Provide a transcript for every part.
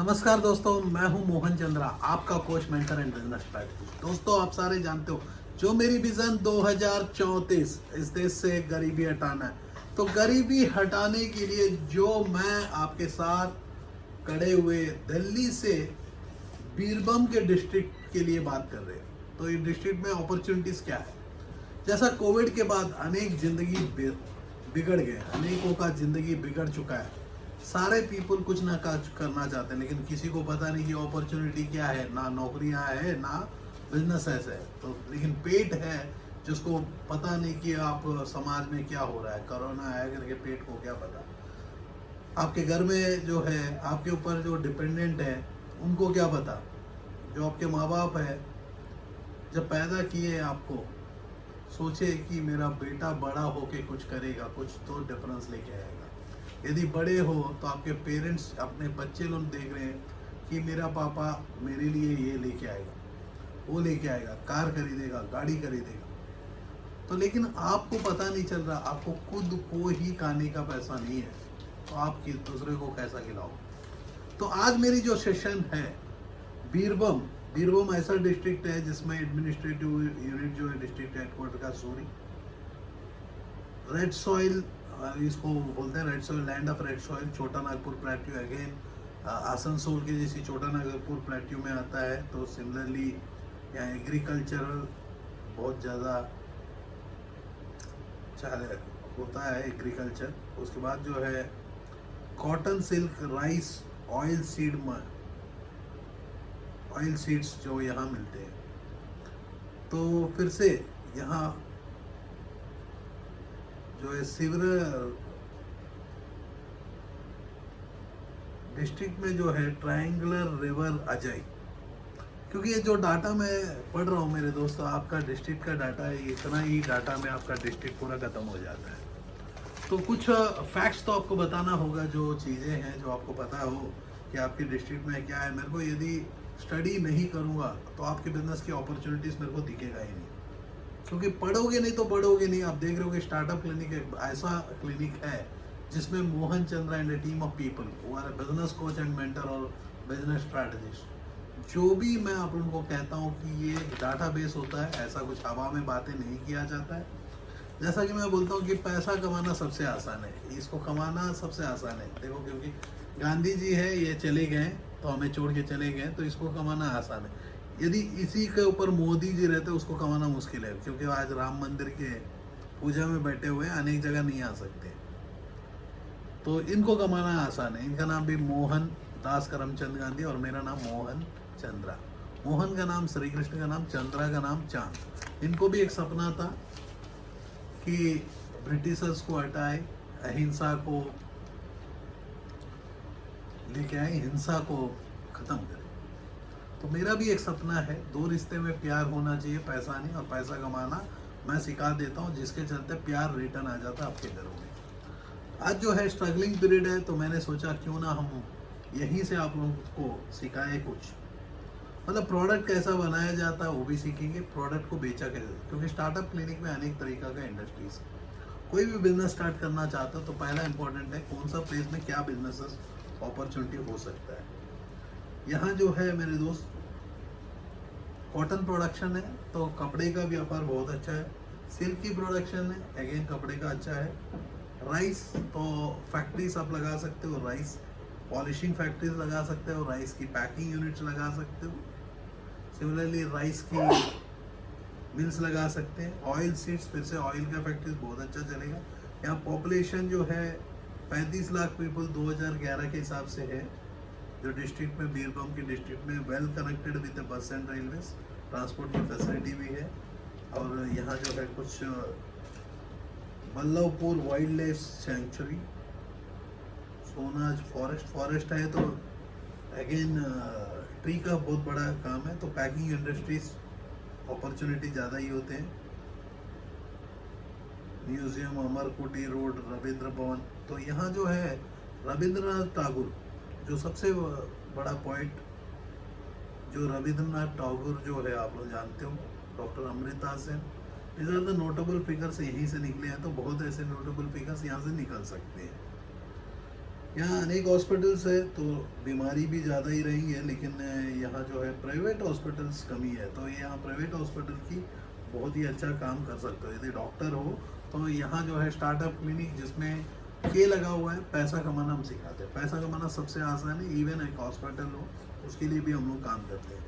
नमस्कार दोस्तों, मैं हूं मोहन चंद्रा, आपका coach, mentor and business strategy. दोस्तों, आप सारे जानते हो जो मेरी विजन 2034 इस देश से गरीबी हटाना है। तो गरीबी हटाने के लिए जो मैं आपके साथ खड़े हुए दिल्ली से बीरभूम के डिस्ट्रिक्ट के लिए बात कर रहे हैं। तो इस डिस्ट्रिक्ट में अपॉर्चुनिटीज क्या है? जैसा कोविड के बाद अनेक जिंदगी बिगड़ गए, अनेकों का जिंदगी बिगड़ चुका है। सारे पीपल कुछ ना कुछ करना चाहते हैं, लेकिन किसी को पता नहीं कि अपॉर्चुनिटी क्या है। ना नौकरियां है, ना बिजनेस है। तो लेकिन पेट है जिसको पता नहीं कि आप समाज में क्या हो रहा है। कोरोना है करके पेट को क्या पता। आपके घर में जो है, आपके ऊपर जो डिपेंडेंट है, उनको क्या पता। जो आपके माँ बाप है, जब पैदा किए आपको, सोचे कि मेरा बेटा बड़ा होके कुछ करेगा, कुछ तो डिफरेंस लेके आएगा। यदि बड़े हो तो आपके पेरेंट्स, अपने बच्चे लोग देख रहे हैं कि मेरा पापा मेरे लिए ये लेके आएगा, वो लेके आएगा, कार खरीदेगा, गाड़ी खरीदेगा। तो लेकिन आपको पता नहीं चल रहा, आपको खुद को ही खाने का पैसा नहीं है, तो आप दूसरे को कैसा खिलाओगे? तो आज मेरी जो सेशन है, बीरभूम बीरभूम ऐसा डिस्ट्रिक्ट है जिसमें एडमिनिस्ट्रेटिव यूनिट जो है डिस्ट्रिक्ट हेडक्वार्टर का सूरी रेड सॉइल, इसको बोलते हैं red soil, land of red soil, छोटा नागपुर प्लेट्यू अगेन आसनसोल के जैसी छोटा नागपुर प्लेट्यू में आता है। तो सिमिलरली यहाँ एग्रीकल्चरल बहुत ज़्यादा चाहे होता है एग्रीकल्चर। उसके बाद जो है cotton, silk, rice, oil seed में ऑयल सीड्स जो यहाँ मिलते हैं। तो फिर से यहाँ जो है सिवर डिस्ट्रिक्ट में जो है ट्रायंगुलर रिवर अजय, क्योंकि ये जो डाटा मैं पढ़ रहा हूँ मेरे दोस्तों, आपका डिस्ट्रिक्ट का डाटा है, इतना ही डाटा में आपका डिस्ट्रिक्ट पूरा खत्म हो जाता है। तो कुछ फैक्ट्स तो आपको बताना होगा, जो चीज़ें हैं जो आपको पता हो कि आपके डिस्ट्रिक्ट में क्या है। मेरे को यदि स्टडी नहीं करूँगा तो आपके बिजनेस की अपॉर्चुनिटीज़ मेरे को दिखेगा ही नहीं, क्योंकि पढ़ोगे नहीं तो बढ़ोगे नहीं। आप देख रहे हो कि स्टार्टअप क्लिनिक एक ऐसा क्लिनिक है जिसमें Mohan Chandra and a team of people who are business coach and mentor और बिजनेस स्ट्रैटेजिस्ट, जो भी मैं आप उनको कहता हूँ कि ये डाटा बेस होता है, ऐसा कुछ हवा में बातें नहीं किया जाता है। जैसा कि मैं बोलता हूँ कि पैसा कमाना सबसे आसान है, इसको कमाना सबसे आसान है। देखो, क्योंकि गांधी जी है, ये चले गए तो हमें छोड़ के चले गए, तो इसको कमाना आसान है। यदि इसी के ऊपर मोदी जी रहते उसको कमाना मुश्किल है, क्योंकि आज राम मंदिर के पूजा में बैठे हुए अनेक जगह नहीं आ सकते। तो इनको कमाना आसान है। इनका नाम भी मोहन दास करमचंद गांधी और मेरा नाम मोहन चंद्रा। मोहन का नाम श्री कृष्ण का नाम, चंद्रा का नाम चांद। इनको भी एक सपना था कि ब्रिटिशर्स को हटाए, अहिंसा को लेके आए, हिंसा को खत्म करें। तो मेरा भी एक सपना है, दो रिश्ते में प्यार होना चाहिए, पैसा नहीं। और पैसा कमाना मैं सिखा देता हूँ, जिसके चलते प्यार रिटर्न आ जाता है आपके घरों में। आज जो है स्ट्रगलिंग पीरियड है, तो मैंने सोचा क्यों ना हम यहीं से आप लोगों को सिखाए कुछ, मतलब प्रोडक्ट कैसा बनाया जाता है वो भी सीखेंगे, प्रोडक्ट को बेचा कैसे, क्योंकि स्टार्टअप क्लिनिक में अनेक तरीका का इंडस्ट्रीज। कोई भी बिजनेस स्टार्ट करना चाहता हो तो पहला इंपॉर्टेंट है कौन सा प्लेस में क्या बिजनेस अपॉर्चुनिटी हो सकता है। यहाँ जो है मेरे दोस्त कॉटन प्रोडक्शन है, तो कपड़े का व्यापार बहुत अच्छा है। सिल्क की प्रोडक्शन है, अगेन कपड़े का अच्छा है। राइस तो फैक्ट्रीज आप लगा सकते हो, राइस पॉलिशिंग फैक्ट्रीज लगा सकते हो, राइस की पैकिंग यूनिट्स लगा सकते हो। सिमिलरली राइस की मिल्स लगा सकते हैं। ऑयल सीड्स, फिर से ऑयल का फैक्ट्रीज बहुत अच्छा चलेगा। यहाँ पॉपुलेशन जो है 35 लाख पीपल 2011 के हिसाब से है, जो डिस्ट्रिक्ट में बीरभूम के डिस्ट्रिक्ट में well connected with bus and railways, transport की फैसिलिटी भी है। और यहाँ जो है कुछ Ballabhpur wildlife sanctuary, Sonaj forest है, तो अगेन ट्री का बहुत बड़ा काम है। तो पैकिंग इंडस्ट्रीज अपॉर्चुनिटी ज़्यादा ही होते हैं। म्यूजियम, अमरकुटी रोड, रविंद्र भवन, तो यहाँ जो है रविंद्रनाथ टैगोर, जो सबसे बड़ा पॉइंट, जो रविंद्रनाथ टैगोर जो है आप लोग जानते हो, doctor Amrita Sen, is are the notable figures यहीं से निकले हैं। तो बहुत ऐसे नोटेबल फिगर्स यहाँ से निकल सकते हैं। यहाँ अनेक हॉस्पिटल्स है तो बीमारी भी ज़्यादा ही रही है, लेकिन यहाँ जो है प्राइवेट हॉस्पिटल्स कमी है। तो यहाँ प्राइवेट हॉस्पिटल की बहुत ही अच्छा काम कर सकते हो। यदि डॉक्टर हो तो यहाँ जो है स्टार्टअप क्लिनिक, जिसमें के लगा हुआ है, पैसा कमाना हम सिखाते हैं। पैसा कमाना सबसे आसान है, इवन एक हॉस्पिटल हो उसके लिए भी हम लोग काम करते हैं।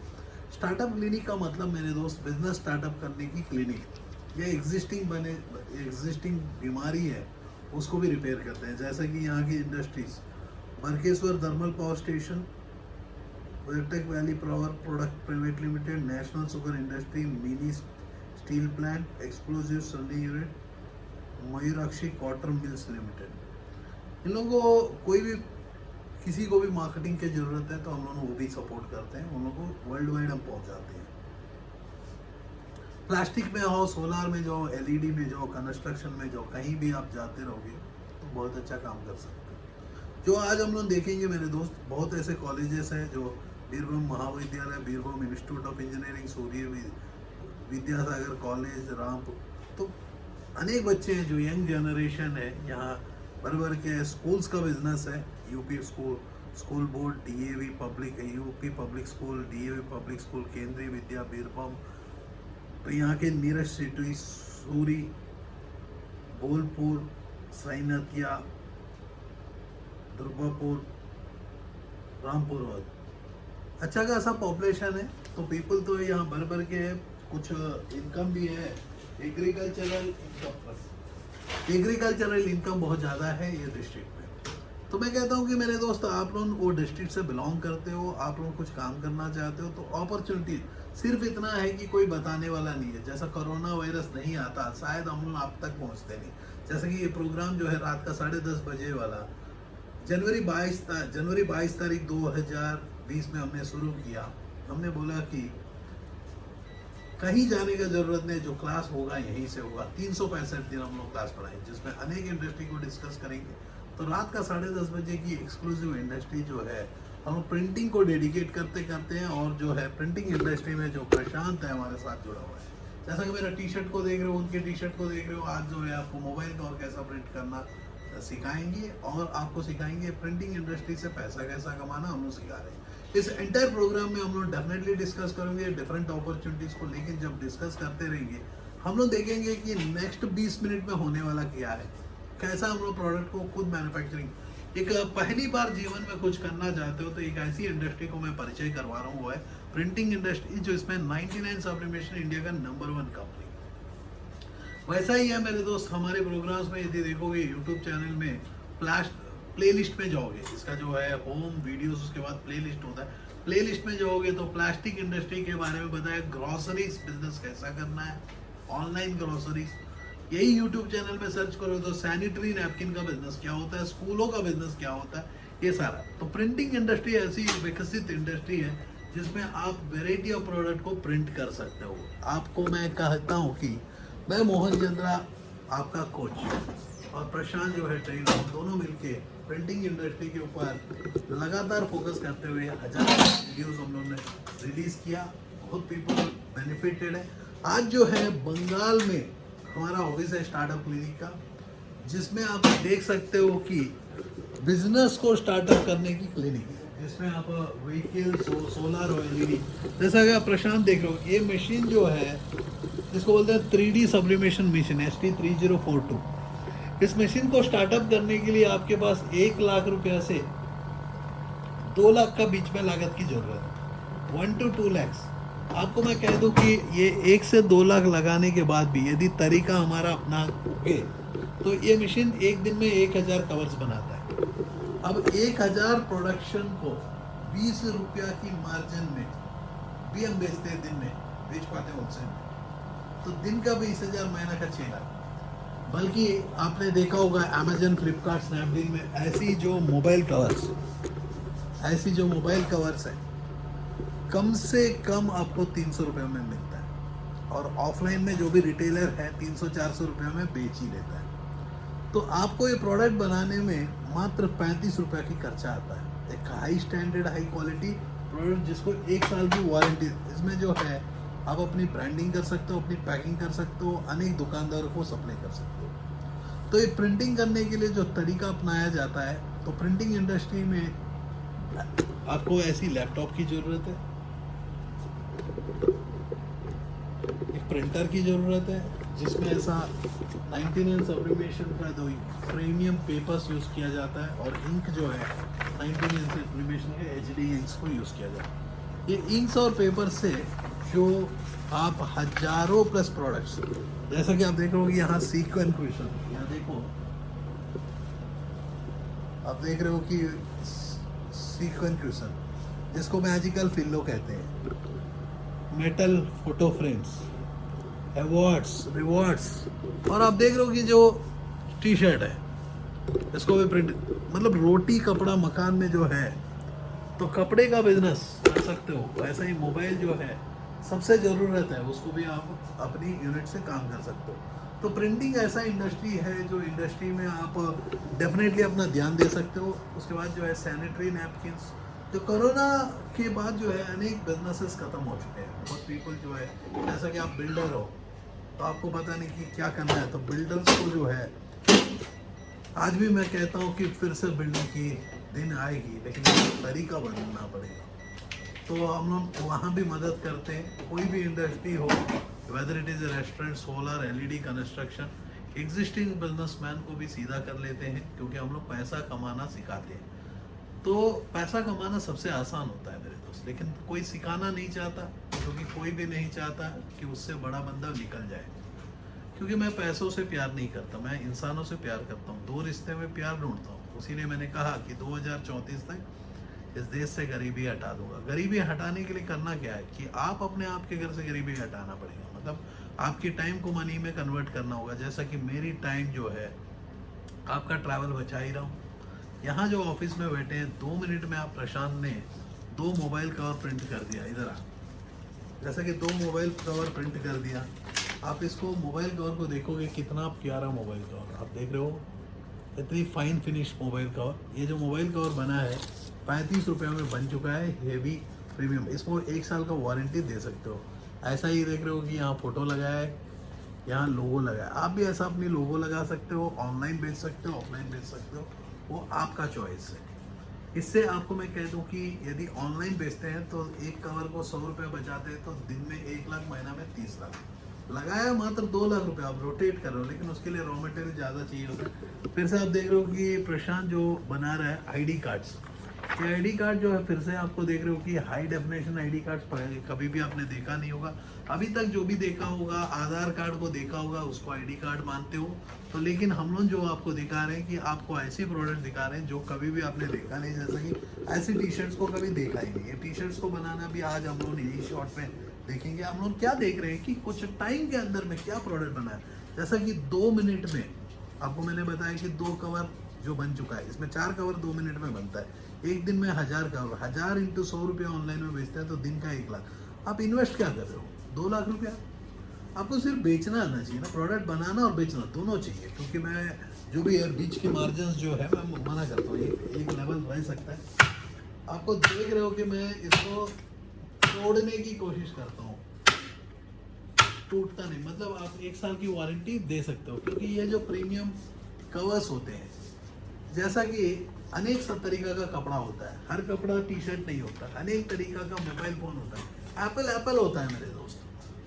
स्टार्टअप क्लिनिक का मतलब मेरे दोस्त बिजनेस स्टार्टअप करने की क्लिनिक। ये एग्जिस्टिंग बीमारी है उसको भी रिपेयर करते हैं। जैसे कि यहाँ की industries, Bakreshwar thermal power station, वेटेक valley power product private limited, national sugar industry, mini steel plant, explosive सन्नी unit, Mayurakshi cotton mills limited. इन लोगों को कोई भी किसी को भी मार्केटिंग की जरूरत है तो हम लोग वो भी सपोर्ट करते हैं। उन लोगों को वर्ल्ड वाइड हम पहुंचाते हैं। प्लास्टिक में हो, सोलार में जो, एलईडी में जो, कंस्ट्रक्शन में जो, कहीं भी आप जाते रहोगे तो बहुत अच्छा काम कर सकते हो। जो आज हम लोग देखेंगे मेरे दोस्त, बहुत ऐसे कॉलेजेस हैं जो बीरभूम महाविद्यालय, Birbhum institute of engineering, Surya Vidyasagar college, Rampur, तो अनेक बच्चे हैं जो यंग जनरेशन है यहाँ भर भर के स्कूल्स का बिजनेस है। UP school board, DAV public, UP public school, DAV public school, केंद्रीय विद्या बीरभूम, तो यहाँ के नीरज सिटी, सूरी, बोलपुर, सैनतिया, दुर्गापुर, रामपुर और अच्छा खासा पॉपुलेशन है। तो पीपल तो यहाँ भर भर के है। कुछ इनकम भी है, एग्रीकल्चरल इनकम बहुत ज़्यादा है ये डिस्ट्रिक्ट में। तो मैं कहता हूँ कि मेरे दोस्त, आप लोग वो डिस्ट्रिक्ट से बिलोंग करते हो, आप लोग कुछ काम करना चाहते हो, तो अपॉर्चुनिटी सिर्फ इतना है कि कोई बताने वाला नहीं है। जैसा कोरोना वायरस नहीं आता, शायद हम लोग आप तक पहुँचते नहीं। जैसे कि ये प्रोग्राम जो है रात का 10:30 बजे वाला, जनवरी 22 तारीख 2020 में हमने शुरू किया। हमने बोला कि कहीं जाने का जरूरत नहीं, जो क्लास होगा यहीं से होगा। 365 दिन हम लोग क्लास पढ़ाएंगे, जिसमें अनेक इंडस्ट्री को डिस्कस करेंगे। तो रात का 10:30 बजे की एक्सक्लूसिव इंडस्ट्री जो है, हम प्रिंटिंग को डेडिकेट करते हैं। और जो है प्रिंटिंग इंडस्ट्री में जो प्रशांत है हमारे साथ जुड़ा हुआ है, जैसा कि मेरा टी शर्ट को देख रहे हो, उनके टी शर्ट को देख रहे हो, आज जो है आपको मोबाइल का और कैसा प्रिंट करना सिखाएंगे, और आपको सिखाएंगे प्रिंटिंग इंडस्ट्री से पैसा कैसा कमाना, हम लोग सिखा रहे हैं। इस एंटायर प्रोग्राम में हम लोग डेफिनेटली डिस्कस करेंगे डिफरेंट अपॉर्चुनिटीज़ को, लेकिन जब डिस्कस करते रहेंगे हम लोग देखेंगे कि नेक्स्ट 20 मिनट में होने वाला क्या है, कैसा हम लोग प्रोडक्ट को खुद मैन्युफैक्चरिंग। एक पहली बार जीवन में कुछ करना चाहते हो तो एक ऐसी इंडस्ट्री को मैं परिचय करवा रहा हूँ, वो है प्रिंटिंग इंडस्ट्री, जो इसमें 99 सब्लिमेशन इंडिया का नंबर 1 कंपनी। वैसा ही है मेरे दोस्त हमारे प्रोग्राम्स में। यदि देखोगे यूट्यूब चैनल में प्लेलिस्ट में जाओगे, इसका जो है होम वीडियोस, उसके बाद प्लेलिस्ट होता है। प्लेलिस्ट में जाओगे तो प्लास्टिक इंडस्ट्री के बारे में बताया, ग्रोसरीज बिजनेस कैसा करना है, ऑनलाइन ग्रोसरीज। यही यूट्यूब चैनल में सर्च करो तो सैनिटरी नैपकिन का बिजनेस क्या होता है, स्कूलों का बिजनेस क्या होता है, ये सारा। तो प्रिंटिंग इंडस्ट्री ऐसी विकसित इंडस्ट्री है जिसमें आप वेराइटी ऑफ प्रोडक्ट को प्रिंट कर सकते हो। आपको मैं कहता हूँ कि मैं मोहन चंद्रा आपका कोच और प्रशांत जो है ट्रेनर, हम दोनों मिलके प्रिंटिंग इंडस्ट्री के ऊपर लगातार फोकस करते हुए 1000 वीडियोस हम लोगों ने रिलीज किया। बहुत पीपल बेनिफिटेड है। आज जो है बंगाल में हमारा ऑफिस है स्टार्टअप क्लिनिक का, जिसमें आप देख सकते हो कि बिजनेस को स्टार्टअप करने की क्लिनिक है, जिसमें आप व्हीकल, सोलर और एलईडी, जैसा कि आप प्रशांत देख रहे हो, ये मशीन जो है इसको बोलते हैं 3D सब्लिमेशन मशीन, ST3042। इस मशीन को स्टार्टअप करने के लिए आपके पास 1 लाख रुपया से 2 लाख का बीच में लागत की जरूरत है, 1 to 2 lakhs। आपको मैं कह दूं कि ये 1 से 2 लाख लगाने के बाद भी यदि तरीका हमारा अपना के तो ये मशीन एक दिन में 1000 कवर्स बनाता है। अब 1000 प्रोडक्शन को 20 रुपया की मार्जिन में भी हम बेचते हैं, दिन में बेच पाते हैं होलसेल में, तो दिन का 20,000, महीना का 6 लाख। बल्कि आपने देखा होगा अमेजन, फ्लिपकार्ट, स्नैपडील में ऐसी जो मोबाइल कवर्स है, कम से कम आपको 300 रुपये में मिलता है, और ऑफलाइन में जो भी रिटेलर है 300-400 रुपये में बेच ही लेता है। तो आपको ये प्रोडक्ट बनाने में मात्र 35 रुपये की खर्चा आता है। एक high standard, high quality product जिसको 1 साल की वारंटी, इसमें जो है आप अपनी ब्रांडिंग कर सकते हो, अपनी पैकिंग कर सकते हो, अनेक दुकानदारों को सप्लाई कर सकते हो। तो ये प्रिंटिंग करने के लिए जो तरीका अपनाया जाता है तो प्रिंटिंग इंडस्ट्री में आपको ऐसी लैपटॉप की ज़रूरत है, एक प्रिंटर की ज़रूरत है जिसमें ऐसा 99 सब्लिमेशन का जो प्रीमियम पेपर्स यूज़ किया जाता है, और इंक जो है 99 सब्लिमेशन के HD इंक्स को यूज़ किया जाता है। ये इंक्स और पेपर से जो आप हजारों प्लस प्रोडक्ट्स, जैसा कि आप देख रहे हो कि यहाँ सीक्वेंस क्वेश्चन, यहाँ देखो आप देख रहे हो कि सीक्वेंस क्वेश्चन जिसको मैजिकल फिल्लो कहते हैं, metal photo frames, awards, rewards, और आप देख रहे हो कि जो टी शर्ट है इसको भी प्रिंट, मतलब रोटी कपड़ा मकान में जो है, तो कपड़े का बिजनेस कर सकते हो, वैसा ही मोबाइल जो है सबसे ज़रूरत है उसको भी आप अपनी यूनिट से काम कर सकते हो। तो प्रिंटिंग ऐसा इंडस्ट्री है जो इंडस्ट्री में आप डेफिनेटली अपना ध्यान दे सकते हो। उसके बाद जो है सैनिटरी नैपकिन्स, जो कोरोना के बाद जो है अनेक बिजनेसेस ख़त्म हो चुके हैं। बहुत पीपल जो है, जैसा कि आप बिल्डर हो तो आपको पता नहीं कि क्या करना है, तो बिल्डर्स को जो है आज भी मैं कहता हूँ कि फिर से बिल्डिंग की दिन आएगी, लेकिन तरीका बदलना पड़ेगा। तो हम लोग वहाँ भी मदद करते हैं। कोई भी इंडस्ट्री हो, whether it is restaurant, solar, LED, construction, existing businessman को भी सीधा कर लेते हैं, क्योंकि हम लोग पैसा कमाना सिखाते हैं। तो पैसा कमाना सबसे आसान होता है मेरे दोस्त, लेकिन कोई सिखाना नहीं चाहता, क्योंकि कोई भी नहीं चाहता कि उससे बड़ा बंदा निकल जाए। क्योंकि मैं पैसों से प्यार नहीं करता, मैं इंसानों से प्यार करता हूँ। 2 रिश्ते में प्यार ढूंढता हूँ। उसीलिए मैंने कहा कि 2034 तक इस देश से गरीबी हटा दूंगा। गरीबी हटाने के लिए करना क्या है कि आप अपने आप के घर से गरीबी हटाना पड़ेगा, मतलब आपकी टाइम को मनी में कन्वर्ट करना होगा। जैसा कि मेरी टाइम जो है आपका ट्रैवल बचा ही रहा हूँ। यहाँ जो ऑफिस में बैठे हैं, 2 मिनट में आप प्रशांत ने 2 मोबाइल कवर प्रिंट कर दिया। इधर आ, जैसा कि 2 मोबाइल कवर प्रिंट कर दिया। आप इसको मोबाइल कवर को देखोगे, कितना प्यारा मोबाइल कवर आप देख रहे हो, इतनी फाइन फिनिश मोबाइल कवर। ये जो मोबाइल कवर बना है 35 रुपये में बन चुका है, हेवी प्रीमियम। इसको 1 साल का वारंटी दे सकते हो। ऐसा ही देख रहे हो कि यहाँ फ़ोटो लगाया है, यहाँ लोगो लगाया है। आप भी ऐसा अपनी लोगो लगा सकते हो, ऑनलाइन बेच सकते हो, ऑफलाइन बेच सकते हो, वो आपका चॉइस है। इससे आपको मैं कह दूं कि यदि ऑनलाइन बेचते हैं तो एक कवर को 100 रुपये बचाते हैं, तो दिन में 1 लाख, महीना में 30 लाख। लगाया मात्र 2 लाख रुपए, आप रोटेट कर रहे हो, लेकिन उसके लिए रॉ मटेरियल ज़्यादा चाहिए होता है। फिर से आप देख रहे हो कि प्रशांत जो बना रहा है ID कार्ड्स, ये ID कार्ड जो है फिर से आपको देख रहे हो कि हाई डेफिनेशन ID कार्ड्स कभी भी आपने देखा नहीं होगा अभी तक। जो भी देखा होगा, आधार कार्ड को देखा होगा, उसको ID कार्ड मानते हो। तो लेकिन हम लोग जो आपको दिखा रहे हैं कि आपको ऐसी प्रोडक्ट दिखा रहे हैं जो कभी भी आपने देखा नहीं। जैसा कि ऐसी टी शर्ट्स को कभी देखा ही नहीं है। टी शर्ट्स को बनाना भी आज हम लोग यही शॉर्ट में देखेंगे। हम लोग क्या देख रहे हैं कि कुछ टाइम के अंदर में क्या प्रोडक्ट बना है। जैसा कि 2 मिनट में आपको मैंने बताया कि 2 कवर जो बन चुका है, इसमें 4 कवर 2 मिनट में बनता है। एक दिन में 1000 कवर, 1000 इंटू 100 रुपया ऑनलाइन में बेचते हैं, तो दिन का 1 लाख। आप इन्वेस्ट क्या कर रहे हो? 2 लाख रुपया। आपको सिर्फ बेचना आना चाहिए ना, प्रोडक्ट बनाना और बेचना दोनों चाहिए। क्योंकि मैं जो भी बीच के मार्जिन जो है मैं मना करता हूँ, एक लेवल रह सकता है। आपको देख रहे हो कि मैं इसको तोड़ने की कोशिश करता हूँ, टूटता नहीं। मतलब आप 1 साल की वारंटी दे सकते हो, क्योंकि ये जो प्रीमियम कवर्स होते हैं, जैसा कि अनेक सब तरीका का कपड़ा होता है, हर कपड़ा टी शर्ट नहीं होता, अनेक तरीका का मोबाइल फ़ोन होता है, एप्पल होता है मेरे दोस्त।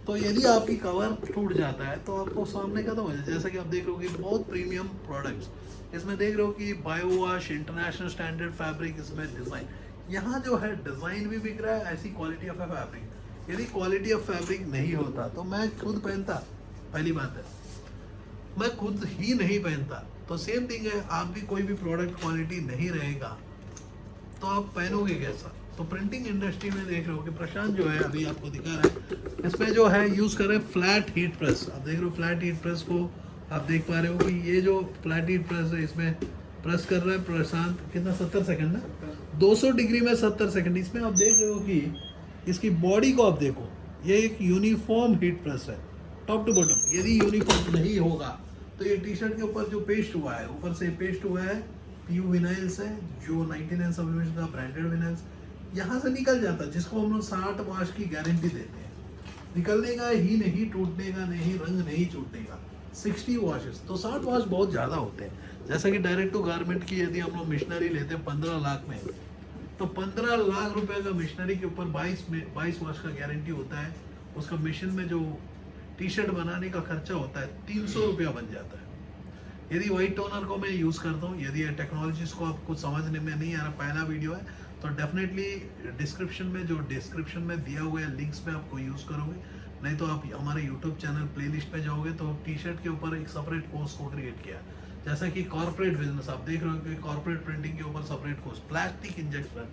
तो यदि आपकी कवर टूट जाता है तो आपको सामने खत्म हो जाए। जैसा कि आप देख रहे हो कि बहुत प्रीमियम प्रोडक्ट्स, इसमें देख रहे हो कि bio wash, international standard fabric, इसमें डिज़ाइन, यहाँ जो है डिज़ाइन भी बिक रहा है, ऐसी क्वालिटी ऑफ फैब्रिक। यदि क्वालिटी ऑफ फैब्रिक नहीं होता तो मैं खुद पहनता, पहली बात है मैं खुद ही नहीं पहनता। तो सेम थिंग है, आप भी कोई भी प्रोडक्ट क्वालिटी नहीं रहेगा तो आप पहनोगे कैसा। तो प्रिंटिंग इंडस्ट्री में देख रहे हो कि प्रशांत जो है अभी आपको दिखा रहा है, इसमें जो है यूज़ कर रहे हैं फ्लैट हीट प्रेस। आप देख रहे हो फ्लैट हीट प्रेस को, आप देख पा रहे हो कि ये जो फ्लैट हीट प्रेस है, इसमें प्रेस कर रहा है प्रशांत, कितना 70 सेकंड ना, 200 डिग्री में 70 सेकंड। इसमें आप देख रहे हो कि इसकी बॉडी को आप देखो, ये एक यूनिफॉर्म हीट प्रेस है टॉप टू बॉटम। यदि यूनिफॉर्म नहीं होगा तो ये टी शर्ट के ऊपर जो पेस्ट हुआ है, ऊपर से पेस्ट हुआ है, PU विनाइल्स है, जो 99 सब्लिमेशन का ब्रांडेड विनाइल्स, यहाँ से निकल जाता है, जिसको हम लोग 60 वाश की गारंटी देते हैं। निकलने का ही नहीं, टूटने का नहीं, रंग नहीं छूटने का, 60 वॉशेस, तो 60 वॉश बहुत ज़्यादा होते हैं। जैसा कि डायरेक्ट टू गारमेंट की यदि हम लोग मिशनरी लेते हैं 15 लाख में, तो 15 लाख रुपए का मिशनरी के ऊपर 22 वॉश का गारंटी होता है। उसका मिशन में जो टी शर्ट बनाने का खर्चा होता है 300 रुपया बन जाता है। यदि वाइट टोनर को मैं यूज़ करता हूँ, यदि टेक्नोलॉजीज को आपको समझने में नहीं आ रहा, पहला वीडियो है, तो डेफिनेटली डिस्क्रिप्शन में दिया हुआ है लिंक्स पे आपको यूज़ करोगे, नहीं तो आप हमारे यूट्यूब चैनल प्लेलिस्ट पे जाओगे तो टी शर्ट के ऊपर एक सेपरेट कोर्स को क्रिएट किया। जैसा कि कॉर्पोरेट बिजनेस आप देख रहे हो कि कॉर्पोरेट प्रिंटिंग के ऊपर separate course, plastic injection.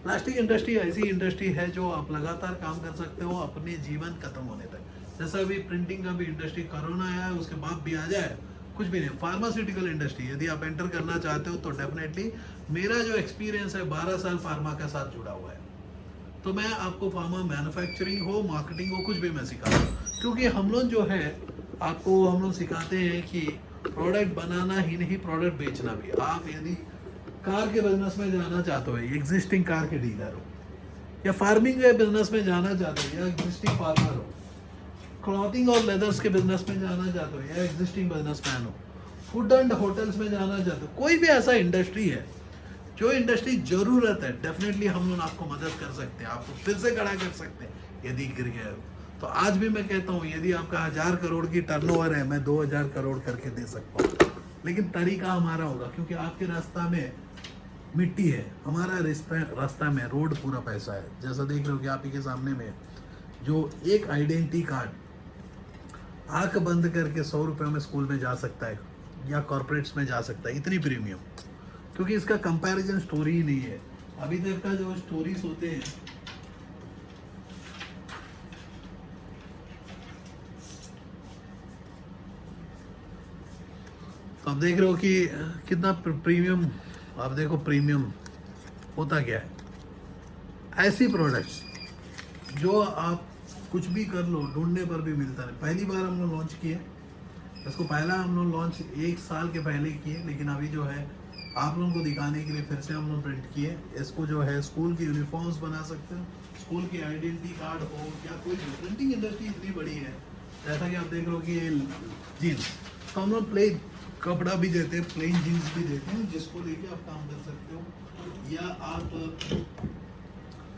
Plastic industry ऐसी इंडस्ट्री है जो आप लगातार काम कर सकते हो अपने जीवन खत्म होने तक। जैसा अभी प्रिंटिंग का भी इंडस्ट्री, कोरोना आया है उसके बाद भी आ जाए कुछ भी नहीं। फार्मास्यूटिकल इंडस्ट्री यदि आप एंटर करना चाहते हो तो डेफिनेटली मेरा जो एक्सपीरियंस है 12 साल फार्मा के साथ जुड़ा हुआ है, तो मैं आपको फार्मा मैन्युफैक्चरिंग हो, मार्केटिंग हो, कुछ भी मैं सिखाता हूँ। क्योंकि हम लोग जो है आपको हम लोग सिखाते हैं कि प्रोडक्ट बनाना ही नहीं, प्रोडक्ट बेचना भी। आप यदि कार के बिजनेस में जाना चाहते हो, एग्जिस्टिंग कार के डीलर हो, या फार्मिंग के बिजनेस में जाना चाहते हो, या एग्जिस्टिंग फार्मर हो, क्लॉथिंग और लेदर्स के बिजनेस में जाना चाहते हो, या एग्जिस्टिंग बिजनेसमैन हो, फूड एंड होटल्स में जाना चाहते हो, कोई भी ऐसा इंडस्ट्री है जो इंडस्ट्री जरूरत है, डेफिनेटली हम लोग आपको मदद कर सकते हैं, आपको फिर से खड़ा कर सकते हैं यदि गिर गए हो। तो आज भी मैं कहता हूँ यदि आपका 1000 करोड़ की टर्नओवर है, मैं 2000 करोड़ करके दे सकता हूँ, लेकिन तरीका हमारा होगा, क्योंकि आपके रास्ता में मिट्टी है, हमारा रास्ता में रोड पूरा पैसा है। जैसा देख रहे हो कि आप ही के सामने में जो एक आइडेंटिटी कार्ड आंख बंद करके 100 रुपये में स्कूल में जा सकता है या कॉर्पोरेट्स में जा सकता है, इतनी प्रीमियम, क्योंकि इसका कंपैरिजन स्टोरी ही नहीं है। अभी तक का जो स्टोरीज होते हैं, तो आप देख रहे हो कि कितना प्रीमियम, आप देखो प्रीमियम होता क्या है। ऐसी प्रोडक्ट्स जो आप कुछ भी कर लो ढूंढने पर भी मिलता नहीं। पहली बार हम लोग लॉन्च किए इसको, पहला हम लोग लॉन्च 1 साल के पहले किए, लेकिन अभी जो है आप लोगों को दिखाने के लिए फिर से हम लोग प्रिंट किए। इसको जो है स्कूल की यूनिफॉर्म्स बना सकते हो, स्कूल की आइडेंटिटी कार्ड हो, या कोई प्रिंटिंग इंडस्ट्री इतनी बड़ी है। जैसा कि आप देख रहे हो कि ये जीन्स, तो हम लोग प्लेन कपड़ा भी देते हैं, प्लेन जीन्स भी देते हैं, जिसको लेके आप काम कर सकते हो। या आप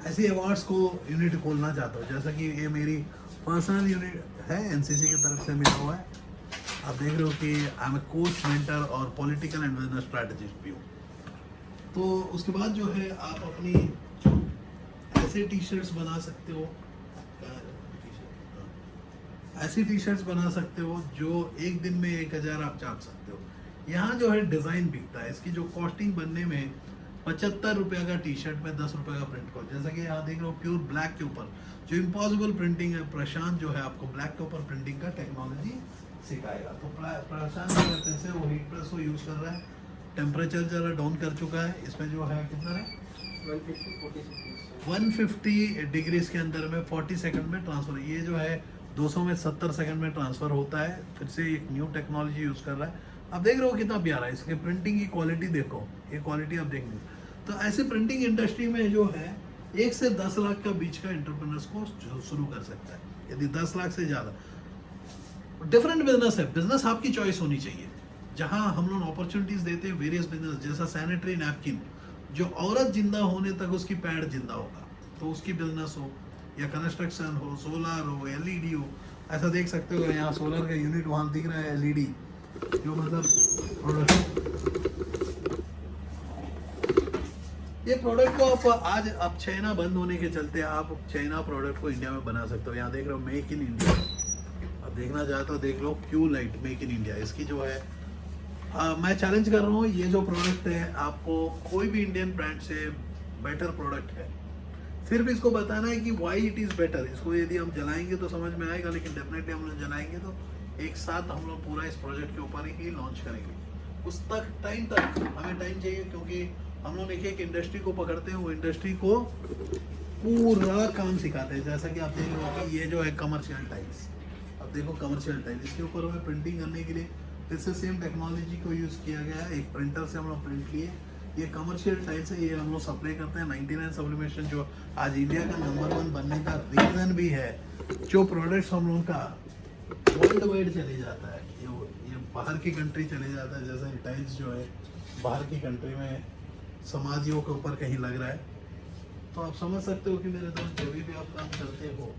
ऐसे अवार्ड्स को यूनिट खोलना चाहते हो, जैसा कि ये मेरी पर्सनल यूनिट है, एनसीसी की तरफ से मिला हुआ है। आप देख रहे हो कि I am a coach, mentor और पॉलिटिकल एंड बिजनेस स्ट्रैटेजिस्ट भी हूँ। तो उसके बाद जो है आप अपनी ऐसे टी शर्ट्स बना सकते हो, ऐसी टी शर्ट्स बना सकते हो जो एक दिन में 1000 आप छाप सकते हो। यहाँ जो है डिज़ाइन बिकता है, इसकी जो कॉस्टिंग बनने में 75 रुपये का टी शर्ट में 10 रुपये का प्रिंट कॉस्ट। जैसा कि यहाँ देख रहे हो प्योर ब्लैक के ऊपर जो इम्पॉसिबल प्रिंटिंग है, प्रशांत जो है आपको ब्लैक के ऊपर प्रिंटिंग का टेक्नोलॉजी सिखाएगा। तो प्रशांत जो है से वो हीट प्रेस को यूज़ कर रहा है, टेम्परेचर ज़रा डाउन कर चुका है, इसमें जो है कितना है 150 डिग्रीज के अंदर में 40 सेकंड में ट्रांसफर। ये जो है 200 में 70 सेकंड में ट्रांसफर होता है। फिर से एक न्यू टेक्नोलॉजी यूज़ कर रहा है। आप देख रहे हो कितना प्यारा है, इसके प्रिंटिंग की क्वालिटी देखो, ये क्वालिटी आप देख लो। तो ऐसे प्रिंटिंग इंडस्ट्री में जो है 1 से 10 लाख का बीच का एंटरप्रेन्योर्स को शुरू कर सकता है, यदि 10 लाख से ज़्यादा। डिफरेंट बिजनेस है, बिजनेस आपकी चॉइस होनी चाहिए। जहां हम लोग अपॉर्चुनिटीज देते हैं वेरियस बिजनेस, जैसा सैनिटरी नैपकिन, जो औरत जिंदा होने तक उसकी पैड जिंदा होगा, तो उसकी बिजनेस हो, या कंस्ट्रक्शन हो, सोलर हो, एलईडी हो। ऐसा देख सकते हो यहाँ सोलर का यूनिट वहाँ दिख रहा है, एलईडी जो मतलब ये प्रोडक्ट को आप आज अब चाइना बंद होने के चलते आप चाइना प्रोडक्ट को इंडिया में बना सकते हो। यहाँ देख रहे हो मेक इन इंडिया, अब देखना चाहते हो देख लो, Q light make in India. इसकी जो है मैं चैलेंज कर रहा हूँ, ये जो प्रोडक्ट है आपको कोई भी इंडियन ब्रांड से बेटर प्रोडक्ट है। सिर्फ इसको बताना है कि वाई इट इज़ बेटर। इसको यदि हम जलाएंगे तो समझ में आएगा, लेकिन डेफिनेटली हम लोग जलाएंगे तो एक साथ हम लोग पूरा इस प्रोजेक्ट के ऊपर ही लॉन्च करेंगे। उस तक टाइम तक हमें टाइम चाहिए, क्योंकि हम लोग एक इंडस्ट्री को पकड़ते हैं, वो इंडस्ट्री को पूरा काम सिखाते हैं। जैसा कि आप देख रहे हो कि ये जो है कमर्शियल टाइल्स, अब देखो कमर्शियल टाइल, इसके ऊपर हमें प्रिंटिंग करने के लिए फिर से सेम टेक्नोलॉजी को यूज़ किया गया है। एक प्रिंटर से हम लोग प्रिंट किए, ये कमर्शियल टाइल्स है, ये हम लोग सप्लाई करते हैं 99 सब्लिमेशन, जो आज इंडिया का नंबर 1 बनने का रीज़न भी है। जो प्रोडक्ट्स हम लोगों का वर्ल्ड वाइड चले जाता है, ये बाहर की कंट्री चले जाता है। जैसे टाइल्स जो है बाहर की कंट्री में समाधियों के ऊपर कहीं लग रहा है, तो आप समझ सकते हो कि मेरे दोस्त जब भी आप काम करते हो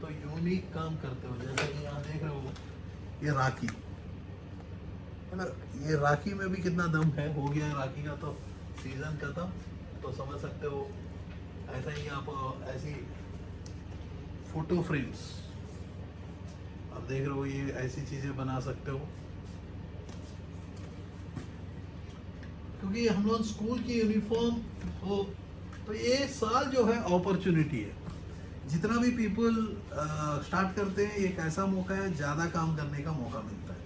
तो यूनिक काम करते हो। जैसा कि यहाँ देख रहे हो ये राखी है ना, ये राखी में भी कितना दम है। हो गया राखी का तो सीजन खत्म, तो समझ सकते हो ऐसा ही आप ऐसी फोटो फ्रेम्स आप देख रहे हो, ये ऐसी चीजें बना सकते हो। क्योंकि हम लोग स्कूल की यूनिफॉर्म हो, तो ये साल जो है अपॉर्चुनिटी है। जितना भी पीपल स्टार्ट करते हैं, एक ऐसा मौका है, ज़्यादा काम करने का मौका मिलता है।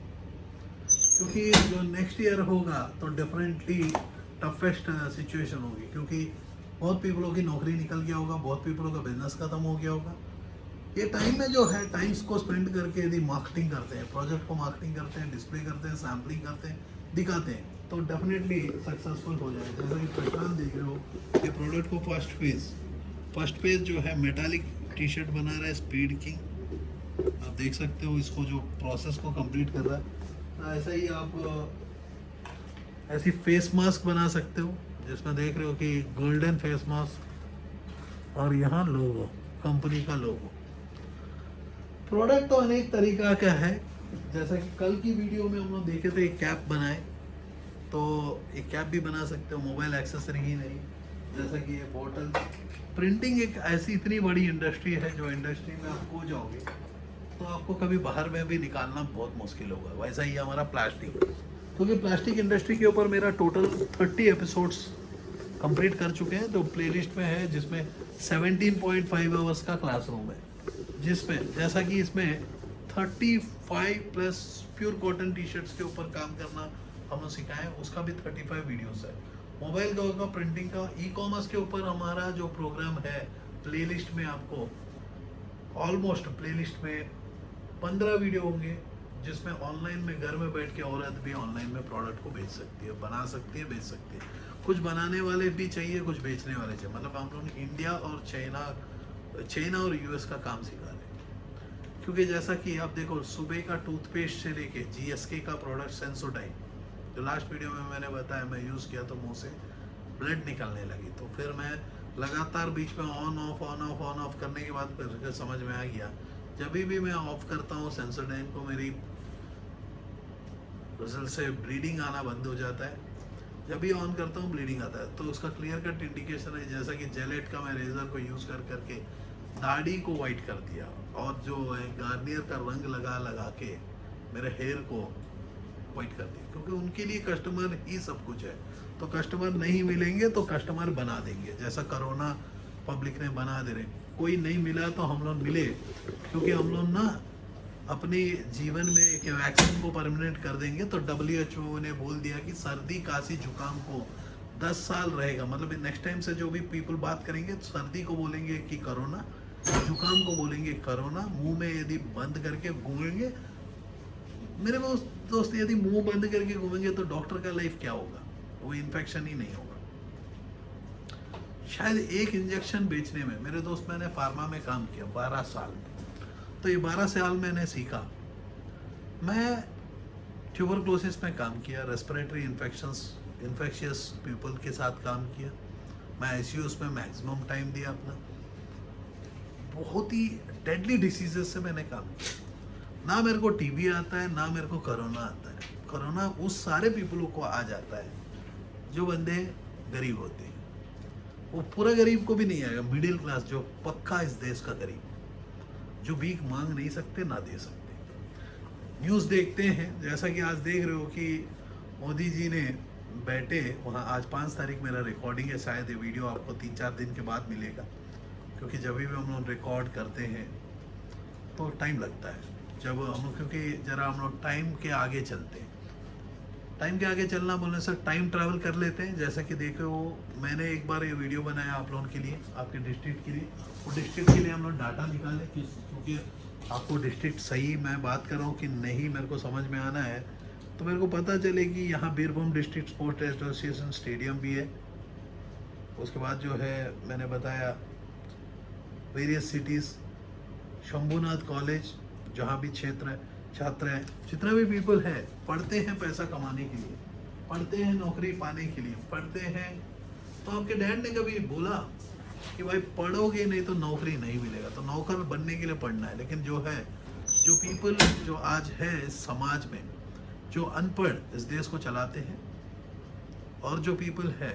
क्योंकि जो नेक्स्ट ईयर होगा तो डेफिनेटली टफेस्ट सिचुएशन होगी, क्योंकि बहुत पीपलों की नौकरी निकल गया होगा, बहुत पीपलों का बिजनेस खत्म हो गया होगा। ये टाइम में जो है टाइम्स को स्पेंड करके यदि मार्केटिंग करते हैं, प्रोजेक्ट को मार्केटिंग करते हैं, डिस्प्ले करते हैं, सैम्पलिंग करते हैं, दिखाते हैं, तो डेफिनेटली सक्सेसफुल हो जाएगा। जैसा कि पहचान देख रहे हो कि प्रोडक्ट को फर्स्ट पेज जो है मेटालिक टी शर्ट बना रहा है स्पीड किंग। आप देख सकते हो इसको जो प्रोसेस को कंप्लीट कर रहा है। ऐसा ही आप ऐसी फेस मास्क बना सकते हो, जिसमें देख रहे हो कि गोल्डन फेस मास्क और यहाँ लोगो, कंपनी का लोगो। प्रोडक्ट तो अनेक तरीका का है। जैसा कि कल की वीडियो में हम लोग देखे थे एक कैप बनाए, तो एक कैप भी बना सकते हो, मोबाइल एक्सेसरी ही नहीं। जैसा कि ये बॉटल प्रिंटिंग एक ऐसी इतनी बड़ी इंडस्ट्री है, जो इंडस्ट्री में आप खो जाओगे तो आपको कभी बाहर में भी निकालना बहुत मुश्किल होगा। वैसा ही हमारा प्लास्टिक, क्योंकि प्लास्टिक इंडस्ट्री के ऊपर मेरा टोटल 30 एपिसोड्स कंप्लीट कर चुके हैं, जो प्लेलिस्ट में है, जिसमें 17.5 आवर्स का क्लासरूम है, जिसमें जैसा कि इसमें 35 plus pure cotton T shirts के ऊपर काम करना हमने सिखाया, उसका भी 35 वीडियोस है। मोबाइल का प्रिंटिंग का, ई कॉमर्स के ऊपर हमारा जो प्रोग्राम है, प्लेलिस्ट में आपको ऑलमोस्ट प्लेलिस्ट में 15 वीडियो होंगे, जिसमें ऑनलाइन में घर में बैठ के औरत भी ऑनलाइन में प्रोडक्ट को बेच सकती है, बना सकती है, बेच सकती है। कुछ बनाने वाले भी चाहिए, कुछ बेचने वाले चाहिए। मतलब हम लोग इंडिया और चाइना और यूएस का काम सिखा रहे हैं। क्योंकि जैसा कि आप देखो, सुबह का टूथपेस्ट से लेके जीएसके का प्रोडक्ट सेंसोडाइन, जो लास्ट वीडियो में मैंने बताया, मैं यूज़ किया तो मुंह से ब्लड निकलने लगी, तो फिर मैं लगातार बीच में ऑन ऑफ करने के बाद फिर समझ में आ गया, जब भी मैं ऑफ करता हूँ सेंसोडाइन को, मेरी रिजल्ट से ब्लीडिंग आना बंद हो जाता है। जब भी ऑन करता हूँ ब्लीडिंग आता है, तो उसका क्लियर कट इंडिकेशन है। जैसा कि जेलेट का मैं रेजर को यूज़ करके दाढ़ी को वाइट कर दिया, और जो है गार्नियर का रंग लगा के मेरे हेयर को वाइट कर दिया, क्योंकि उनके लिए कस्टमर ही सब कुछ है। तो कस्टमर नहीं मिलेंगे तो कस्टमर बना देंगे, जैसा कोरोना पब्लिक ने बना दे रहे। कोई नहीं मिला तो हम लोग मिले, क्योंकि हम लोग ना अपने जीवन में एक वैक्सीन को परमानेंट कर देंगे। तो WHO ने बोल दिया कि सर्दी खांसी जुकाम को 10 साल रहेगा। मतलब नेक्स्ट टाइम से जो भी पीपल बात करेंगे, तो सर्दी को बोलेंगे कि कोरोना, जुकाम को बोलेंगे कोरोना। मुंह में यदि बंद करके घूमेंगे, मेरे दोस्त यदि मुंह बंद करके घूमेंगे तो डॉक्टर का लाइफ क्या होगा, वो इन्फेक्शन ही नहीं होगा। शायद एक इंजेक्शन बेचने में, मेरे दोस्त मैंने फार्मा में काम किया 12 साल, तो ये 12 साल मैंने सीखा। मैं ट्यूबरक्लोसिस में काम किया, रेस्पिरेटरी इन्फेक्शियस पीपल के साथ काम किया, मैं आईसीयूज में मैक्सिमम टाइम दिया अपना। बहुत ही डेडली डिसीजेस से मैंने काम किया। ना मेरे को टीबी आता है, ना मेरे को कोरोना आता है। कोरोना उस सारे पीपलों को आ जाता है जो बंदे गरीब होते हैं। वो पूरा गरीब को भी नहीं आएगा, मिडिल क्लास जो पक्का इस देश का गरीब, जो भीख मांग नहीं सकते ना दे सकते। न्यूज़ देखते हैं, जैसा कि आज देख रहे हो कि मोदी जी ने बैठे वहाँ, आज 5 तारीख मेरा रिकॉर्डिंग है, शायद ये वीडियो आपको 3-4 दिन के बाद मिलेगा, क्योंकि जब भी हम लोग रिकॉर्ड करते हैं तो टाइम लगता है। जब हम लोग, क्योंकि जरा हम लोग टाइम के आगे चलते हैं, टाइम के आगे चलना बोलने से टाइम ट्रैवल कर लेते हैं। जैसा कि देखो, मैंने एक बार ये वीडियो बनाया आप लोगों के लिए, आपके डिस्ट्रिक्ट के लिए। वो डिस्ट्रिक्ट के लिए हम लोग डाटा निकालें, क्योंकि आपको डिस्ट्रिक्ट सही मैं बात कर रहा हूँ कि नहीं मेरे को समझ में आना है, तो मेरे को पता चले कि यहाँ Birbhum district sports association stadium भी है। उसके बाद जो है मैंने बताया वेरियस सिटीज़, शंभुनाथ कॉलेज जहाँ भी क्षेत्र छात्र हैं, जितना भी पीपल है, पढ़ते हैं पैसा कमाने के लिए, पढ़ते हैं नौकरी पाने के लिए, पढ़ते हैं। तो आपके डैड ने कभी बोला कि भाई पढ़ोगे नहीं तो नौकरी नहीं मिलेगा, तो नौकर बनने के लिए पढ़ना है। लेकिन जो है, जो पीपल जो आज है इस समाज में, जो अनपढ़ इस देश को चलाते हैं, और जो पीपल है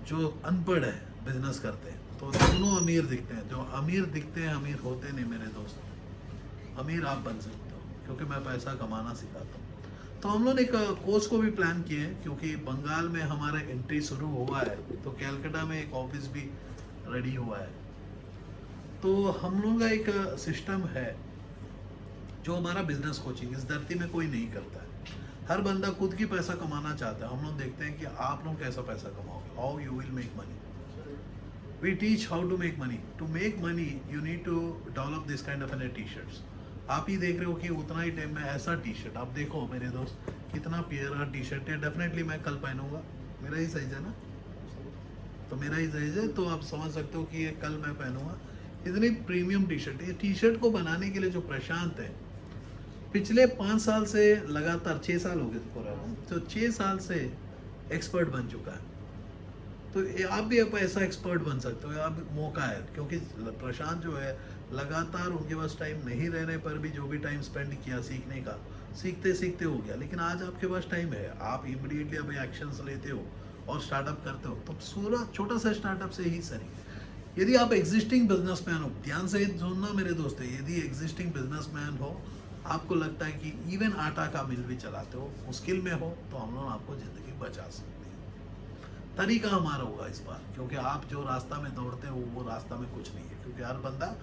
जो अनपढ़ है बिजनेस करते हैं, तो दोनों अमीर दिखते हैं। जो अमीर दिखते हैं अमीर होते नहीं मेरे दोस्त। अमीर आप बन सकते हो क्योंकि मैं पैसा कमाना सिखाता हूँ। तो हम लोग ने एक कोर्स को भी प्लान किए हैं, क्योंकि बंगाल में हमारा एंट्री शुरू हुआ है, तो कैलकाटा में एक ऑफिस भी रेडी हुआ है। तो हम लोग का एक सिस्टम है जो हमारा बिजनेस कोचिंग इस धरती में कोई नहीं करता है। हर बंदा खुद की पैसा कमाना चाहता है। हम लोग देखते हैं कि आप लोग कैसा पैसा कमाओगे, how you will make money. We teach how to make money. To make money you need to develop this kind of an T shirts. आप ही देख रहे हो कि उतना ही टाइम में ऐसा टी शर्ट, आप देखो मेरे दोस्त कितना प्यारा टी शर्ट है। डेफिनेटली मैं कल पहनूंगा, मेरा ही साइज है ना, तो मेरा ही साइज है, तो आप समझ सकते हो कि ये कल मैं पहनूंगा। इतनी प्रीमियम टी शर्ट। ये टी शर्ट को बनाने के लिए जो प्रशांत है, पिछले 5 साल से लगातार 6 साल हो गए पूरा, तो 6 साल से एक्सपर्ट बन चुका है। तो आप भी आप ऐसा एक्सपर्ट बन सकते हो। आप मौका है, क्योंकि प्रशांत जो है लगातार उनके पास टाइम नहीं रहने पर भी जो भी टाइम स्पेंड किया सीखने का, सीखते सीखते हो गया। लेकिन आज आपके पास टाइम है, आप इमीडिएटली अभी एक्शंस लेते हो और स्टार्टअप करते हो। तो पूरा छोटा सा स्टार्टअप से ही सही। यदि आप एग्जिस्टिंग बिजनेसमैन हो, ध्यान से सुनना मेरे दोस्त, यदि एग्जिस्टिंग बिजनेसमैन हो, आपको लगता है कि इवन आटा का मिल भी चलाते हो, मुश्किल में हो, तो हम लोग आपको जिंदगी बचा सकते हैं। तरीका हमारा होगा इस बार, क्योंकि आप जो रास्ता में दौड़ते हो वो रास्ता में कुछ नहीं है, क्योंकि हर बंदा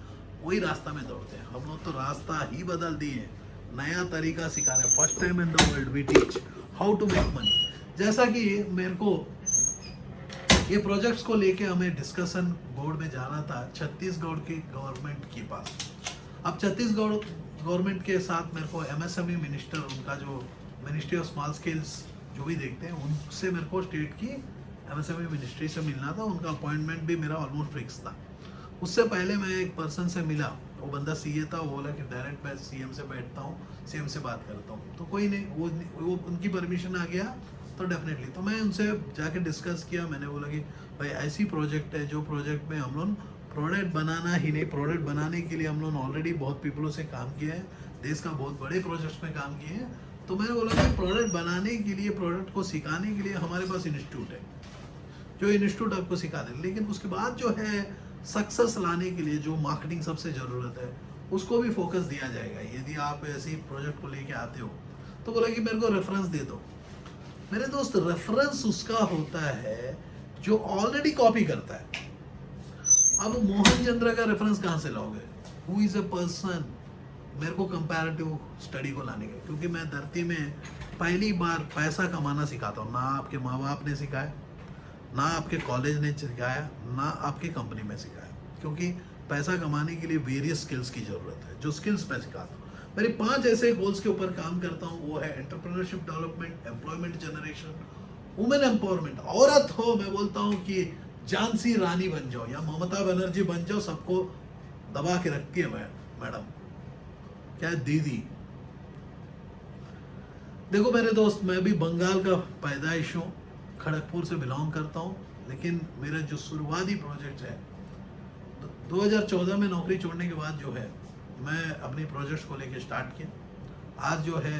वही रास्ता में दौड़ते हैं। हम लोग तो रास्ता ही बदल दिए, नया तरीका सिखा रहे हैं। First time in the world we teach how to make money. जैसा कि मेरे को ये प्रोजेक्ट्स को लेके हमें डिस्कशन बोर्ड में जाना था छत्तीसगढ़ की गवर्नमेंट के पास। अब छत्तीसगढ़ गवर्नमेंट के साथ मेरे को एमएसएमई मिनिस्टर, उनका जो मिनिस्ट्री ऑफ स्मॉल स्केल्स जो भी देखते हैं, उनसे मेरे को स्टेट की एमएसएमई मिनिस्ट्री से मिलना था। उनका अपॉइंटमेंट भी मेरा ऑलमोस्ट फिक्स था। उससे पहले मैं एक पर्सन से मिला, वो बंदा सीए था। वो बोला कि डायरेक्ट मैं सीएम से बैठता हूँ, सीएम से बात करता हूँ। तो कोई नहीं, वो उनकी परमिशन आ गया तो डेफिनेटली। तो मैं उनसे जाके डिस्कस किया। मैंने बोला कि भाई ऐसी प्रोजेक्ट है जो प्रोजेक्ट में हम लोग प्रोडक्ट बनाना ही नहीं, प्रोडक्ट बनाने के लिए हम लोग ऑलरेडी बहुत पीपलों से काम किया है, देश का बहुत बड़े प्रोजेक्ट्स में काम किए हैं। तो मैंने बोला कि प्रोडक्ट बनाने के लिए, प्रोडक्ट को सिखाने के लिए हमारे पास इंस्टीट्यूट है, जो इंस्टीट्यूट आपको सिखा दे। लेकिन उसके बाद जो है सक्सेस लाने के लिए जो मार्केटिंग सबसे ज़रूरत है, उसको भी फोकस दिया जाएगा यदि आप ऐसे प्रोजेक्ट को लेके आते हो। तो बोला कि मेरे को रेफरेंस दे दो। मेरे दोस्त, रेफरेंस उसका होता है जो ऑलरेडी कॉपी करता है। अब मोहन चंद्र का रेफरेंस कहाँ से लाओगे? हु इज अ पर्सन मेरे को कंपैरेटिव स्टडी को लाने का, क्योंकि मैं धरती में पहली बार पैसा कमाना सिखाता हूँ। ना आपके माँ बाप ने सिखाया, ना आपके कॉलेज ने सिखाया, ना आपकी कंपनी में सिखाया, क्योंकि पैसा कमाने के लिए वेरियस स्किल्स की जरूरत है, जो स्किल्स मैं सिखाता हूँ। मेरे 5 ऐसे गोल्स के ऊपर काम करता हूँ। वो है entrepreneurship development, employment generation, women empowerment. औरत हो, मैं बोलता हूँ कि झांसी रानी बन जाओ या ममता बनर्जी बन जाओ, सबको दबा के रखती है मैडम, क्या है दीदी। देखो मेरे दोस्त, मैं भी बंगाल का पैदाइश हूँ, खड़गपुर से बिलोंग करता हूँ। लेकिन मेरा जो शुरुआती प्रोजेक्ट है 2014 में नौकरी छोड़ने के बाद जो है मैं अपनी प्रोजेक्ट्स को लेके स्टार्ट किया। आज जो है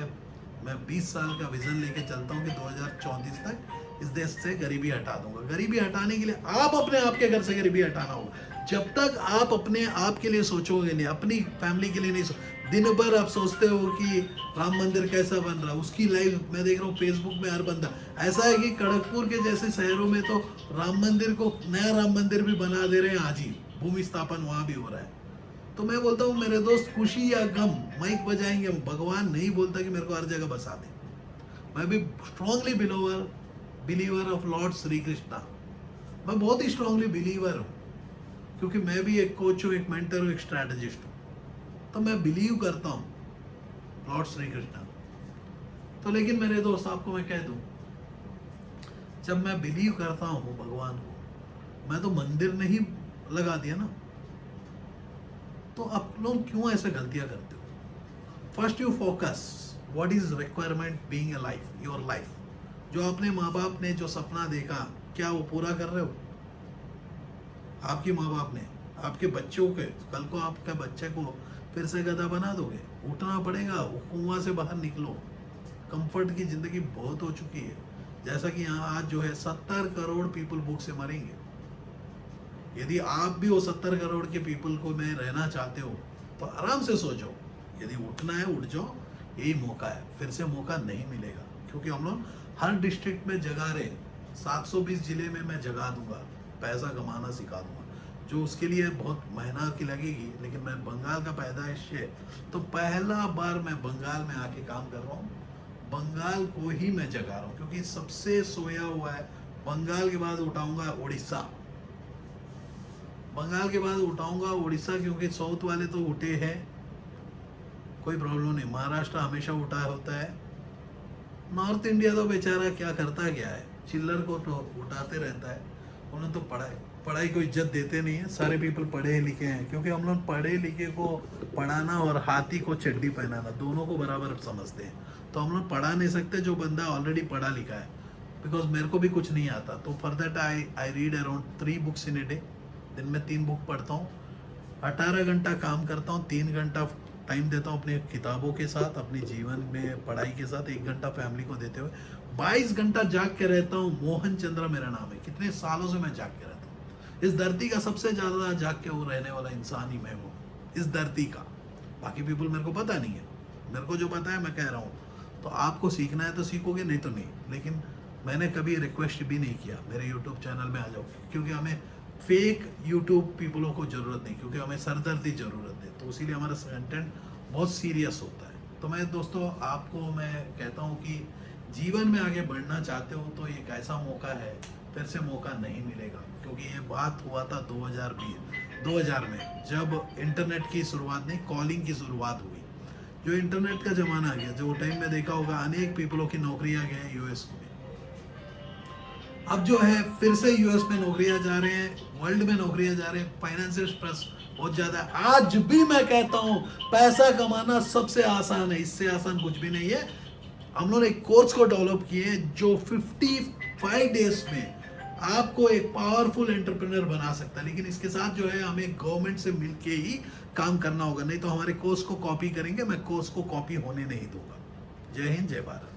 मैं 20 साल का विजन लेके चलता हूँ कि 2034 तक इस देश से गरीबी हटा दूंगा। गरीबी हटाने के लिए आप अपने आप के घर से गरीबी हटाना होगा। जब तक आप अपने आप के लिए सोचोगे नहीं, अपनी फैमिली के लिए नहीं दिन भर आप सोचते हो कि राम मंदिर कैसा बन रहा है, उसकी लाइव मैं देख रहा हूँ फेसबुक में हर बंदा। ऐसा है कि खड़गपुर के जैसे शहरों में तो राम मंदिर को नया राम मंदिर भी बना दे रहे हैं, आज ही भूमि स्थापन वहाँ भी हो रहा है। तो मैं बोलता हूँ मेरे दोस्त, खुशी या गम माइक बजाएंगे, भगवान नहीं बोलता कि मेरे को हर जगह बसा दे। मैं भी strongly believer of Lord Shri Krishna. मैं बहुत ही स्ट्रांगली बिलीवर हूँ, क्योंकि मैं भी एक कोच हूँ, एक मेंटर हूँ, एक स्ट्रैटेजिस्ट हूँ। तो मैं बिलीव करता हूँ लॉर्ड श्री कृष्णा। तो लेकिन मेरे दोस्त, आपको मैं कह दूँ, जब मैं बिलीव करता हूँ भगवान को, मैं तो मंदिर नहीं लगा दिया ना, तो आप लोग क्यों ऐसे गलतियां करते हो? First you focus what is requirement being a life, your life. जो अपने माँ बाप ने जो सपना देखा, क्या वो पूरा कर रहे हो? आपके माँ बाप ने आपके बच्चों के, कल को आपके बच्चे को फिर से गधा बना दोगे? उठना पड़ेगा, वो कुआं से बाहर निकलो। कंफर्ट की जिंदगी बहुत हो चुकी है। जैसा कि यहाँ आज जो है 70 करोड़ पीपल भूख से मरेंगे। यदि आप भी वो 70 करोड़ के पीपल को में रहना चाहते हो तो आराम से सो जाओ। यदि उठना है उठ जाओ, यही मौका है, फिर से मौका नहीं मिलेगा। क्योंकि हम लोग हर डिस्ट्रिक्ट में जगा रहे हैं, 720 जिले में मैं जगा दूंगा, पैसा कमाना सिखा दूंगा। जो उसके लिए बहुत मेहनत की लगेगी, लेकिन मैं बंगाल का पैदाइश है, तो पहला बार मैं बंगाल में आके काम कर रहा हूँ। बंगाल को ही मैं जगा रहा हूँ, क्योंकि सबसे सोया हुआ है। बंगाल के बाद उठाऊंगा उड़ीसा, बंगाल के बाद उठाऊंगा उड़ीसा, क्योंकि साउथ वाले तो उठे हैं, कोई प्रॉब्लम नहीं। महाराष्ट्र हमेशा उठा होता है। नॉर्थ इंडिया तो बेचारा क्या करता क्या है, चिल्लर को तो उठाते रहता है। उन्होंने तो पढ़ाई पढ़ाई को इज्जत देते नहीं है। सारे पीपल पढ़े लिखे हैं, क्योंकि हम लोग पढ़े लिखे को पढ़ाना और हाथी को चड्डी पहनाना दोनों को बराबर समझते हैं। तो हम लोग पढ़ा नहीं सकते जो बंदा ऑलरेडी पढ़ा लिखा है। बिकॉज मेरे को भी कुछ नहीं आता, तो for that I I read around 3 books in a day. दिन में 3 बुक पढ़ता हूँ। 18 घंटा काम करता हूँ, 3 घंटा टाइम देता हूँ अपनी किताबों के साथ, अपने जीवन में पढ़ाई के साथ, 1 घंटा फैमिली को देते हुए 22 घंटा जाग के रहता हूँ। मोहन चंद्र मेरा नाम है। कितने सालों से मैं जाग के रहता हूँ। इस धरती का सबसे ज्यादा जाग के वो रहने वाला इंसान ही मैं हूँ, इस धरती का। बाकी पीपल मेरे को पता नहीं है, मेरे को जो पता है मैं कह रहा हूँ। तो आपको सीखना है तो सीखोगे, नहीं तो नहीं। लेकिन मैंने कभी रिक्वेस्ट भी नहीं किया मेरे यूट्यूब चैनल में आ जाओ, क्योंकि हमें फेक यूट्यूब पीपलों को ज़रूरत नहीं, क्योंकि हमें सरदर्दी ज़रूरत है। तो इसीलिए हमारा कंटेंट बहुत सीरियस होता है। तो मैं दोस्तों आपको मैं कहता हूँ कि जीवन में आगे बढ़ना चाहते हो तो एक ऐसा मौका है, फिर से मौका नहीं मिलेगा। क्योंकि ये बात हुआ था 2020 में, जब इंटरनेट की शुरुआत नहीं, कॉलिंग की शुरुआत हुई। जो इंटरनेट का ज़माना आ गया, जो टाइम में देखा होगा अनेक पीपलों की नौकरियां गए यूएस में। अब जो है फिर से यूएस में नौकरियां जा रहे हैं, वर्ल्ड में नौकरियां जा रहे हैं। फाइनेंशियल स्ट्रेस बहुत ज्यादा है। आज भी मैं कहता हूं पैसा कमाना सबसे आसान है, इससे आसान कुछ भी नहीं है। हम लोग एक कोर्स को डेवलप किए जो 55 डेज में आपको एक पावरफुल एंटरप्रेन्योर बना सकता है। लेकिन इसके साथ जो है हमें गवर्नमेंट से मिलके ही काम करना होगा, नहीं तो हमारे कोर्स को कॉपी करेंगे, मैं कोर्स को कॉपी होने नहीं दूंगा। जय हिंद, जय Bharat.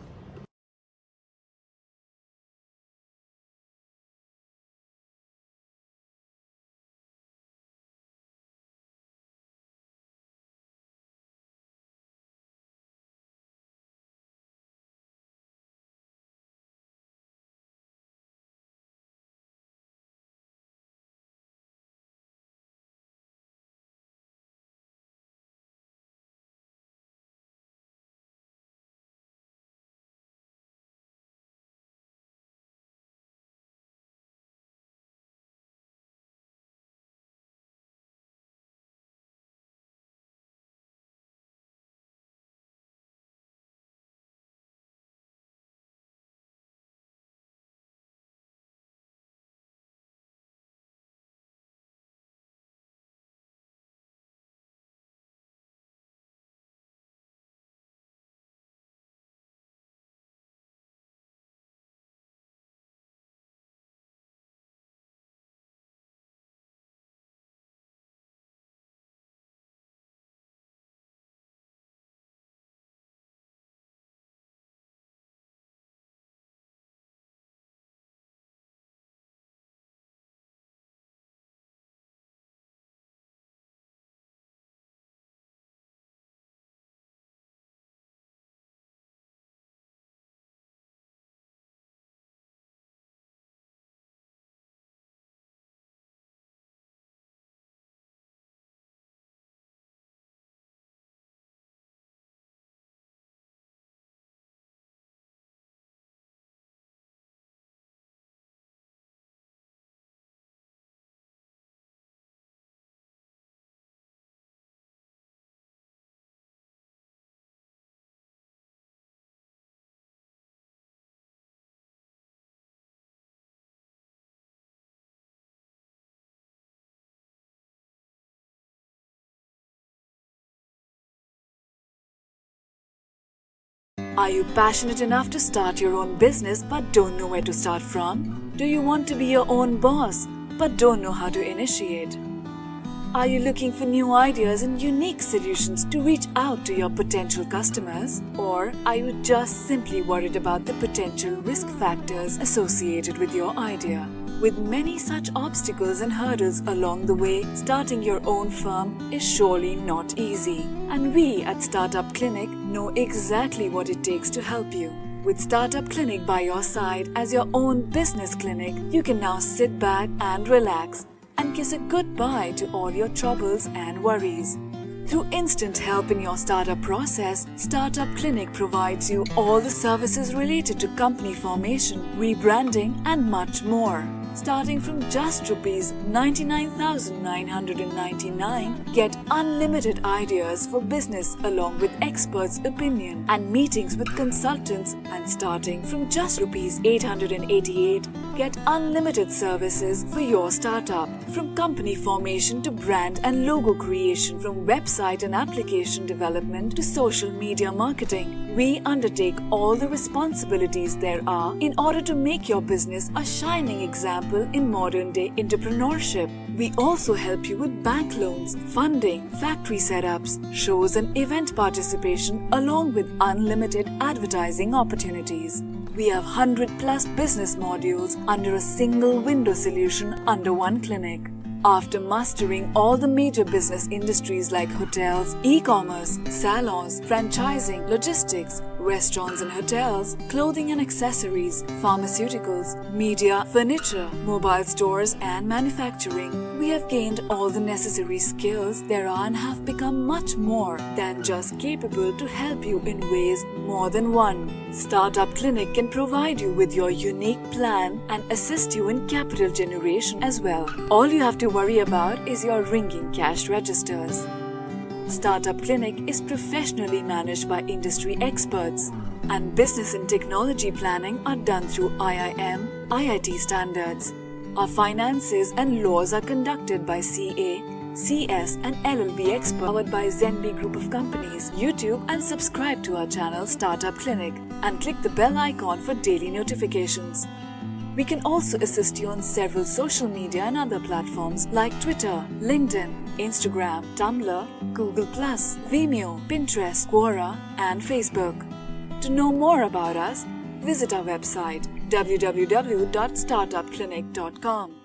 Are you passionate enough to start your own business but don't know where to start from? Do you want to be your own boss but don't know how to initiate? Are you looking for new ideas and unique solutions to reach out to your potential customers? Or are you just simply worried about the potential risk factors associated with your idea? With many such obstacles and hurdles along the way, starting your own firm is surely not easy. And we at Startup Clinic know exactly what it takes to help you. With Startup Clinic by your side as your own business clinic, you can now sit back and relax and kiss a goodbye to all your troubles and worries. Through instant help in your startup process, Startup Clinic provides you all the services related to company formation, rebranding and much more. Starting from just Rs 99,999, get unlimited ideas for business along with experts' opinion and meetings with consultants, and starting from just Rs 888, get unlimited services for your startup. From company formation to brand and logo creation, from website and application development to social media marketing, we undertake all the responsibilities there are in order to make your business a shining example in modern-day entrepreneurship. We also help you with bank loans, funding, factory setups, shows and event participation along with unlimited advertising opportunities. We have 100+ business modules under a single window solution under one clinic. After mastering all the major business industries like hotels, e-commerce, salons, franchising, logistics, restaurants and hotels, clothing and accessories, pharmaceuticals, media, furniture, mobile stores and manufacturing, we have gained all the necessary skills there are and have become much more than just capable to help you in ways more than one. Startup Clinic can provide you with your unique plan and assist you in capital generation as well. All you have to worry about is your ringing cash registers. Startup Clinic is professionally managed by industry experts, and business and technology planning are done through IIM, IIT standards. Our finances and laws are conducted by CA, CS and LLB experts, powered by Zenby Group of Companies. YouTube and subscribe to our channel Startup Clinic and click the bell icon for daily notifications. We can also assist you on several social media and other platforms like Twitter, LinkedIn, Instagram, Tumblr, Google+, Vimeo, Pinterest, Quora and Facebook. To know more about us, visit our website www.startupclinic.com.